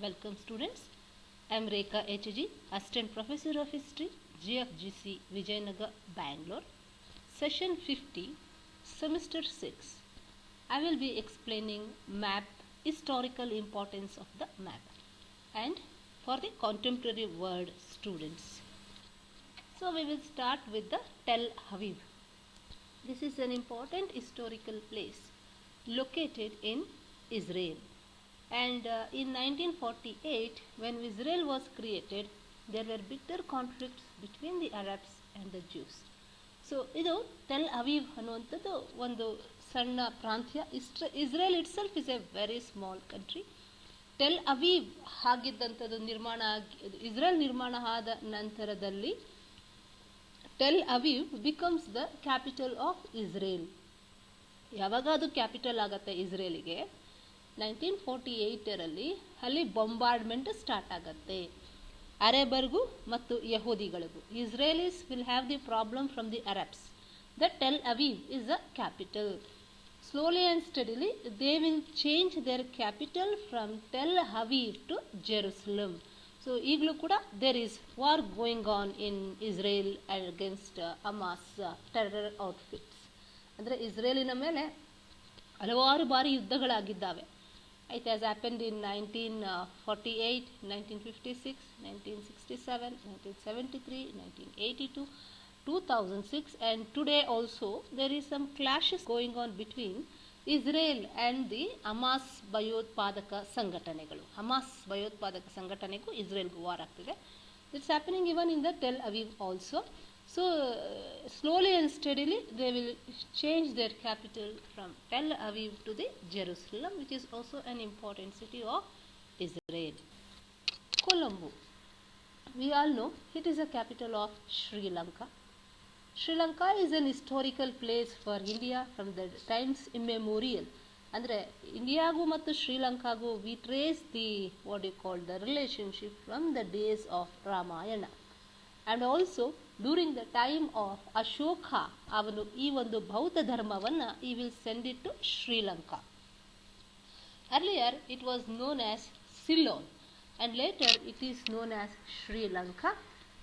Welcome students. I am Rekha HG, Assistant Professor of History, GFGC Vijayanagar, Bangalore. Session 50, Semester 6. I will be explaining map, historical importance of the map, and for the contemporary world students. So we will start with the Tel Aviv. This is an important historical place located in Israel. And in 1948, when Israel was created, there were bitter conflicts between the Arabs and the Jews. So ಇದು Tel Aviv ಅನ್ನುವಂಥದ್ದು ಒಂದು ಸಣ್ಣ ಪ್ರಾಂತ್ಯ. Israel itself is a very small country. Tel Aviv ಆಗಿದ್ದಂಥದ್ದು Israel ನಿರ್ಮಾಣ ಆದ ನಂತರದಲ್ಲಿ Tel Aviv becomes the capital of Israel. ಯಾವಾಗ ಅದು ಕ್ಯಾಪಿಟಲ್ ಆಗತ್ತೆ ಇಸ್ರೇಲಿಗೆ, 1948ರಲ್ಲಿ ಅಲ್ಲಿ ಬೊಂಬಾರ್ಡ್ಮೆಂಟ್ ಸ್ಟಾರ್ಟ್ ಆಗತ್ತೆ ಅರೇಬರ್ಗೂ ಮತ್ತು ಯಹೂದಿಗಳಿಗೂ. Israelis will have the problem from the Arabs. The Tel Aviv is a capital. Slowly and steadily they will change their capital from Tel Aviv to Jerusalem. So ಈಗಲೂ ಕೂಡ there is war going on in Israel against Hamas terror outfits. ಅಂದರೆ ಇಸ್ರೇಲಿನ ಮೇಲೆ ಹಲವಾರು ಬಾರಿ ಯುದ್ಧಗಳಾಗಿದ್ದಾವೆ. It has happened in 1948, 1956, 1967, 1973, 1982, 2006, and today also there is some clashes going on between Israel and the Hamas ಭಯೋತ್ಪಾದಕ ಸಂಘಟನೆಗಳು. Hamas ಭಯೋತ್ಪಾದಕ ಸಂಘಟನೆಗೂ ಇಸ್ರೇಲ್ಗೂ ವಾರ್ ಆಗ್ತಿದೆ. It's happening even in the Tel Aviv also. So slowly and steadily they will change their capital from Tel Aviv to the Jerusalem, which is also an important city of Israel. Colombo, we all know it is a capital of Sri Lanka. Sri Lanka is an historical place for India from the times immemorial. ಅಂದರೆ ಇಂಡಿಯಾಗೂ ಮತ್ತು ಶ್ರೀಲಂಕಾಗೂ we trace the what you call the relationship from the days of Ramayana. And also during the time of Ashoka, ಅವನು ಈ ಒಂದು ಬೌದ್ಧ ಧರ್ಮವನ್ನು ಈ will send it to Sri Lanka. Earlier it was known as Ceylon and later it is known as Sri Lanka.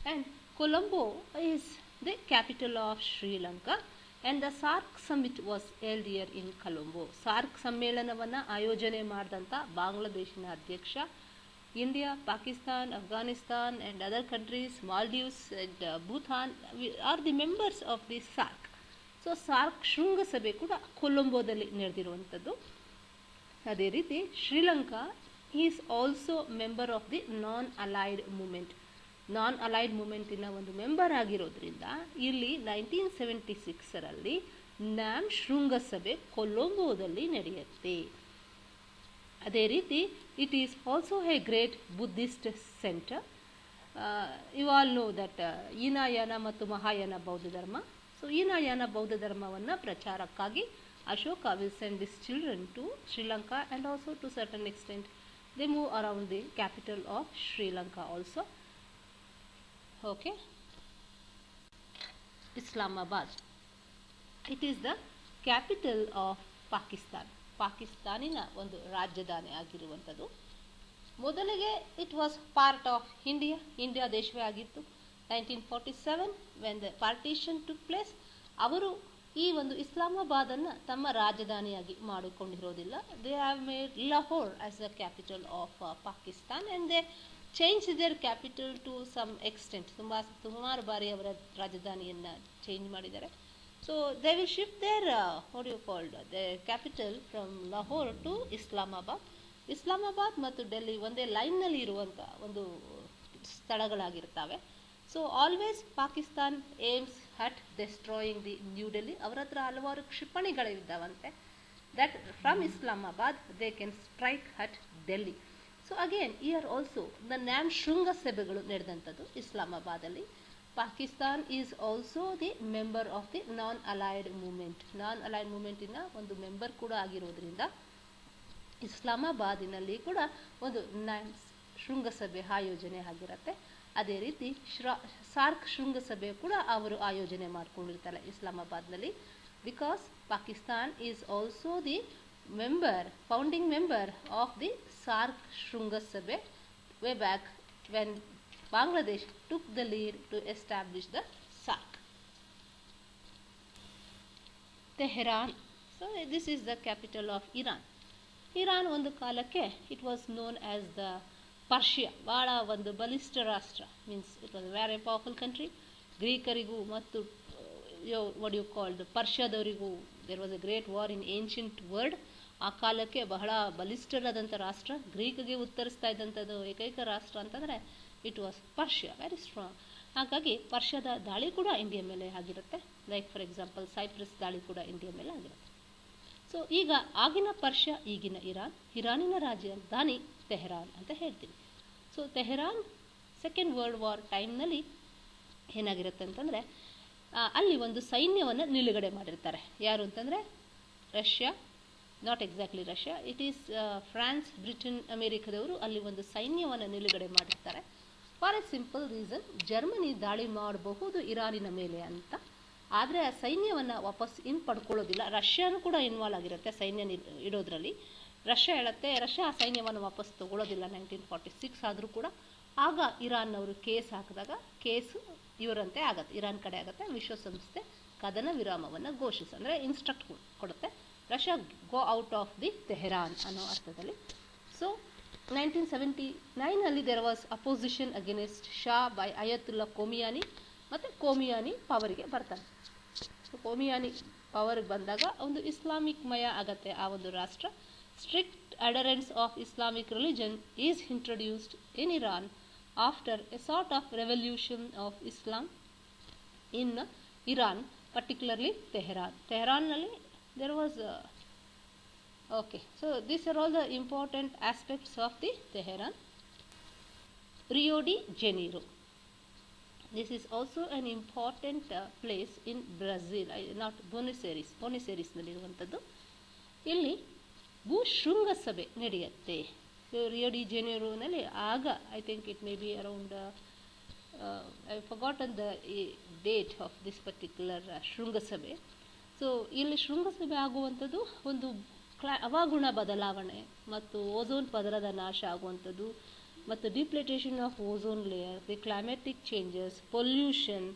And Colombo is the capital of Sri Lanka. And the SAARC summit was held here in Colombo. SAARC ಸಮ್ಮೇಳನವನ್ನು ಆಯೋಜನೆ ಮಾಡಿದಂಥ ಬಾಂಗ್ಲಾದೇಶಿನ ಅಧ್ಯಕ್ಷ India, Pakistan, Afghanistan and other countries, Maldives and Bhutan are the members of the SARC. So SARC ಶೃಂಗಸಭೆ ಕೂಡ ಕೊಲಂಬೋದಲ್ಲಿ ನಡೆದಿರುವಂಥದ್ದು. ಅದೇ ರೀತಿ Sri Lanka is also member of the non aligned movement. Non aligned ಮೂಮೆಂಟಿನ ಒಂದು ಮೆಂಬರ್ ಆಗಿರೋದ್ರಿಂದ ಇಲ್ಲಿ 1976ರಲ್ಲಿ ನ್ಯಾಮ್ ಶೃಂಗಸಭೆ ಕೊಲಂಬೋದಲ್ಲಿ ನಡೆಯುತ್ತೆ. ಅದೇ ರೀತಿ it is also a great Buddhist centre. You all know that Hinayana ಮತ್ತು ಮಹಾಯಾನ ಬೌದ್ಧ ಧರ್ಮ. ಸೊ ಹೀನಯಾನ ಬೌದ್ಧ ಧರ್ಮವನ್ನು ಪ್ರಚಾರಕ್ಕಾಗಿ Ashoka will send this children to Sri Lanka and also to certain extent they move around the capital of Sri Lanka also. Okay, Islamabad, it is the capital of Pakistan. ಪಾಕಿಸ್ತಾನಿನ ಒಂದು ರಾಜಧಾನಿ ಆಗಿರುವಂಥದ್ದು. ಮೊದಲಿಗೆ it was part of India ದೇಶವೇ ಆಗಿತ್ತು. 1947 when the partition took place, ಅವರು ಈ ಒಂದು ಇಸ್ಲಾಮಾಬಾದನ್ನು ತಮ್ಮ ರಾಜಧಾನಿಯಾಗಿ ಮಾಡಿಕೊಂಡಿರೋದಿಲ್ಲ. They have made Lahore as the capital of Pakistan and they change their capital to some extent. ಸುಮಾರು ಬಾರಿ ಅವರ ರಾಜಧಾನಿಯನ್ನು ಚೇಂಜ್ ಮಾಡಿದ್ದಾರೆ. So they will shift their their capital from Lahore to Islamabad. Islamabad ಮತ್ತು ಡೆಲ್ಲಿ ಒಂದೇ ಲೈನ್ನಲ್ಲಿ ಇರುವಂಥ ಒಂದು ಸ್ಥಳಗಳಾಗಿರ್ತವೆ. So always Pakistan aims at destroying the New Delhi. ಅವರ ಹತ್ರ ಹಲವಾರು ಕ್ಷಿಪಣಿಗಳಿದ್ದಾವಂತೆ. That from Islamabad they can strike at Delhi. So again year also the NAM ಶೃಂಗಸಭೆಗಳು ನಡೆದಂಥದ್ದು ಇಸ್ಲಾಮಾಬಾದಲ್ಲಿ. Pakistan is also the member of the non aligned movement. Non aligned ಮೂಮೆಂಟಿನ ಒಂದು ಮೆಂಬರ್ ಕೂಡ ಆಗಿರೋದ್ರಿಂದ ಇಸ್ಲಾಮಾಬಾದಿನಲ್ಲಿ ಕೂಡ ಒಂದು ಶೃಂಗಸಭೆ ಆಯೋಜನೆ ಆಗಿರುತ್ತೆ. ಅದೇ ರೀತಿ ಸಾರ್ಕ್ ಶೃಂಗಸಭೆ ಕೂಡ ಅವರು ಆಯೋಜನೆ ಮಾಡ್ಕೊಂಡಿರ್ತಾರೆ ಇಸ್ಲಾಮಾಬಾದ್ನಲ್ಲಿ. Because Pakistan is also the founding member of the SAARC Shringasabha way back when Bangladesh took the lead to establish the SAARC. Tehran. So this is the capital of Iran. Iran ಒಂದು ಕಾಲಕ್ಕೆ it was known as the Persia, ಭಾಳ ಒಂದು ಬಲಿಷ್ಠ ರಾಷ್ಟ್ರ. Means it was very powerful country. ಗ್ರೀಕರಿಗೂ ಮತ್ತು what you called ಪರ್ಷಿಯಾದವರಿಗೂ there was a great war in ancient world. ಆ ಕಾಲಕ್ಕೆ ಬಹಳ ಬಲಿಷ್ಠರಾದಂಥ ರಾಷ್ಟ್ರ. ಗ್ರೀಕ್ಗೆ ಉತ್ತರಿಸ್ತಾ ಇದ್ದಂಥದ್ದು ಏಕೈಕ ರಾಷ್ಟ್ರ ಅಂತಂದರೆ it was Persia, very strong. ಹಾಗಾಗಿ ಪರ್ಷಿಯಾದ ದಾಳಿ ಕೂಡ ಇಂಡಿಯಾ ಮೇಲೆ ಆಗಿರುತ್ತೆ. ಲೈಕ್ ಫಾರ್ ಎಕ್ಸಾಂಪಲ್ ಸೈಪ್ರಸ್ ದಾಳಿ ಕೂಡ ಇಂಡಿಯಾ ಮೇಲೆ ಆಗಿರುತ್ತೆ. ಸೊ ಈಗ ಆಗಿನ ಪರ್ಷಿಯಾ, ಈಗಿನ ಇರಾನ್, ಇರಾನಿನ ರಾಜಧಾನಿ ತೆಹರಾನ್ ಅಂತ ಹೇಳ್ತೀವಿ. So Tehran second world war ಟೈಮ್ನಲ್ಲಿ ಏನಾಗಿರುತ್ತೆ ಅಂತಂದರೆ ಅಲ್ಲಿ ಒಂದು ಸೈನ್ಯವನ್ನು ನಿಲುಗಡೆ ಮಾಡಿರ್ತಾರೆ. ಯಾರು ಅಂತಂದರೆ Russia, not exactly Russia, it is France, Britain, ಅಮೇರಿಕಾದವರು ಅಲ್ಲಿ ಒಂದು ಸೈನ್ಯವನ್ನು ನಿಲುಗಡೆ ಮಾಡಿರ್ತಾರೆ. For a simple reason, Germany ದಾಳಿ ಮಾಡಬಹುದು ಇರಾನಿನ ಮೇಲೆ ಅಂತ. ಆದರೆ ಆ ಸೈನ್ಯವನ್ನು ವಾಪಸ್ ಪಡ್ಕೊಳ್ಳೋದಿಲ್ಲ. ರಷ್ಯಾನು ಕೂಡ ಇನ್ವಾಲ್ವ್ ಆಗಿರುತ್ತೆ ಸೈನ್ಯ ಇಡೋದ್ರಲ್ಲಿ. ರಷ್ಯಾ ಹೇಳುತ್ತೆ ರಷ್ಯಾ ಆ ಸೈನ್ಯವನ್ನು ವಾಪಸ್ ತಗೊಳ್ಳೋದಿಲ್ಲ 1946 ಆದರೂ ಕೂಡ. ಆಗ ಇರಾನ್ನವರು ಕೇಸ್ ಹಾಕಿದಾಗ ಕೇಸು ಇವರಂತೆ ಆಗುತ್ತೆ, ಇರಾನ್ ಕಡೆ ಆಗುತ್ತೆ. ವಿಶ್ವಸಂಸ್ಥೆ ಕದನ ವಿರಾಮವನ್ನು ಅಂದರೆ ಇನ್ಸ್ಟ್ರಕ್ಟ್ ಕೊಡುತ್ತೆ, Russia go out of the Tehran ಅನ್ನೋ ಅರ್ಥದಲ್ಲಿ. So 1979 there was opposition against Shah by Ayatollah Khomeini. ಮತ್ತು ಕೋಮಿಯಾನಿ ಪವರಿಗೆ ಬರ್ತಾನೆ. ಸೊ ಕೋಮಿಯಾನಿ ಪವರ್ಗೆ ಬಂದಾಗ ಒಂದು ಇಸ್ಲಾಮಿಕ್ ಮಯ ಆಗತ್ತೆ ಆ ಒಂದು ರಾಷ್ಟ್ರ. Strict adherence of Islamic religion is introduced in Iran after a sort of revolution of Islam in Iran, particularly Tehran. ತೆಹರಾನ್ನಲ್ಲಿ there was okay, so these are all the important aspects of the Tehran. Rio de Janeiro. This is also an important place in Brazil, not Buenos Aires ನಲ್ಲಿರುವಂಥದ್ದು. ಇಲ್ಲಿ ಭೂಶೃಂಗಸಭೆ ನಡೆಯುತ್ತೆ. ರಿಯೋ D ಜೆನೇರೋನಲ್ಲಿ ಆಗ I think it may be around I forgotten the date of this particular ಶೃಂಗಸಭೆ. So ಇಲ್ಲಿ ಶೃಂಗಸಭೆ ಆಗುವಂಥದ್ದು ಒಂದು ಹವಾಗುಣ ಬದಲಾವಣೆ ಮತ್ತು ಓಝೋನ್ ಪದರದ ನಾಶ ಆಗುವಂಥದ್ದು ಮತ್ತು depletion of ozone layer, the climatic changes, pollution,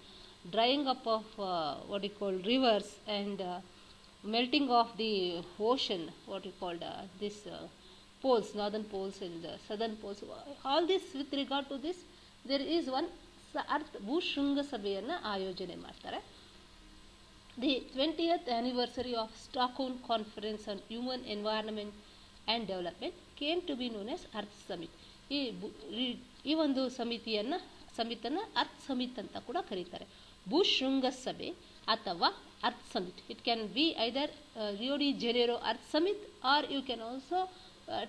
drying up of what you called rivers and melting of the ocean, what you called this poles, northern poles and southern poles. All this with regard to this, there is one earth ಭೂಶೃಂಗ ಸಭೆಯನ್ನು ಆಯೋಜನೆ ಮಾಡ್ತಾರೆ. The 20th anniversary of Stockholm Conference on Human Environment and Development came to be known as Earth Summit. ಈ ಒಂದು ಸಮಿತನ್ನು earth ಸಮಿತ್ ಅಂತ ಕೂಡ ಕರೀತಾರೆ. ಭೂಶೃಂಗ ಸಭೆ ಅಥವಾ earth summit. It can be either Rio de Janeiro Earth Summit or you can also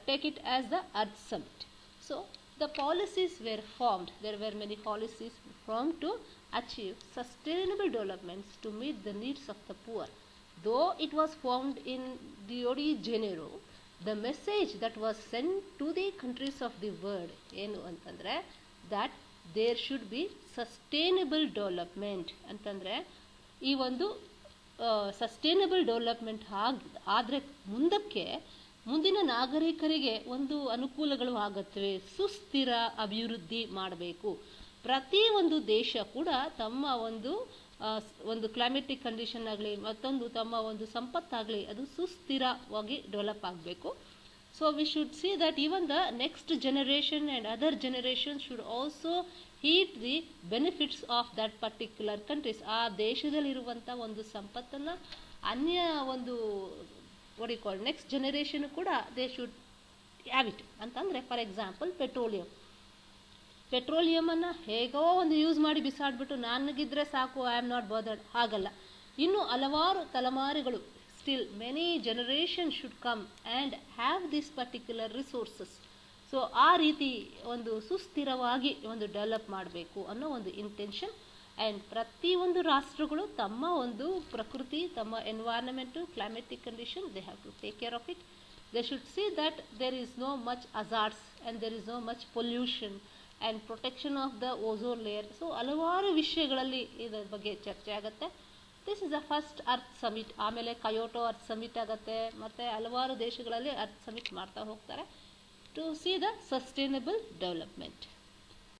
take it as the Earth Summit. So the policies were formed. There were many policies formed to achieve sustainable developments to meet the needs of the poor. Though it was formed in Rio de Janeiro, the message that was sent to the countries of the world ಏನು ಅಂತಂದರೆ that there should be sustainable development ಅಂತಂದರೆ ಈ ಒಂದು sustainable development ಆದರೆ ಮುಂದಿನ ನಾಗರಿಕರಿಗೆ ಒಂದು ಅನುಕೂಲಗಳು ಆಗುತ್ತವೆ. ಸುಸ್ಥಿರ ಅಭಿವೃದ್ಧಿ ಮಾಡಬೇಕು. ಪ್ರತಿ ಒಂದು ದೇಶ ಕೂಡ ತಮ್ಮ ಒಂದು ಕ್ಲೈಮೆಟಿಕ್ ಕಂಡೀಷನ್ ಆಗಲಿ ಮತ್ತೊಂದು ತಮ್ಮ ಒಂದು ಸಂಪತ್ತಾಗಲಿ ಅದು ಸುಸ್ಥಿರವಾಗಿ ಡೆವಲಪ್ ಆಗಬೇಕು. So we should see that even the next generation and other generation should also heat the benefits of that particular countries. ಆ ದೇಶದಲ್ಲಿರುವಂಥ ಒಂದು ಸಂಪತ್ತನ್ನು ಅನ್ಯ ಒಂದು what you call next generation ಕೂಡ ದೇ ಶುಡ್ ಹ್ಯಾವ್ ಇಟ್ ಅಂತಂದರೆ for example ಪೆಟ್ರೋಲಿಯಮನ್ನು ಹೇಗೋ ಒಂದು ಯೂಸ್ ಮಾಡಿ ಬಿಸಾಡ್ಬಿಟ್ಟು ನನಗಿದ್ರೆ ಸಾಕು ಐ ಆಮ್ ನಾಟ್ ಬಾದರ್ಡ್, ಹಾಗಲ್ಲ. ಇನ್ನು ಹಲವಾರು ತಲೆಮಾರುಗಳು still many generation should come and have this particular resources. So ಆ ರೀತಿ ಒಂದು ಸುಸ್ಥಿರವಾಗಿ ಒಂದು ಡೆವಲಪ್ ಮಾಡಬೇಕು ಅನ್ನೋ ಒಂದು ಇಂಟೆನ್ಷನ್. ಆ್ಯಂಡ್ ಪ್ರತಿಯೊಂದು ರಾಷ್ಟ್ರಗಳು ತಮ್ಮ ಒಂದು ಪ್ರಕೃತಿ, ತಮ್ಮ environment, climatic condition, they have to take care of it. They should see that there is no much hazards and there is no much pollution and protection of the ozone layer. So ಹಲವಾರು ವಿಷಯಗಳಲ್ಲಿ ಇದರ ಬಗ್ಗೆ ಚರ್ಚೆ ಆಗುತ್ತೆ. This is the first earth summit. ಆಮೇಲೆ Kyoto earth summit ಆಗುತ್ತೆ, ಮತ್ತು ಹಲವಾರು ದೇಶಗಳಲ್ಲಿ ಅರ್ತ್ ಸಮಿಟ್ ಮಾಡ್ತಾ ಹೋಗ್ತಾರೆ to see the sustainable development.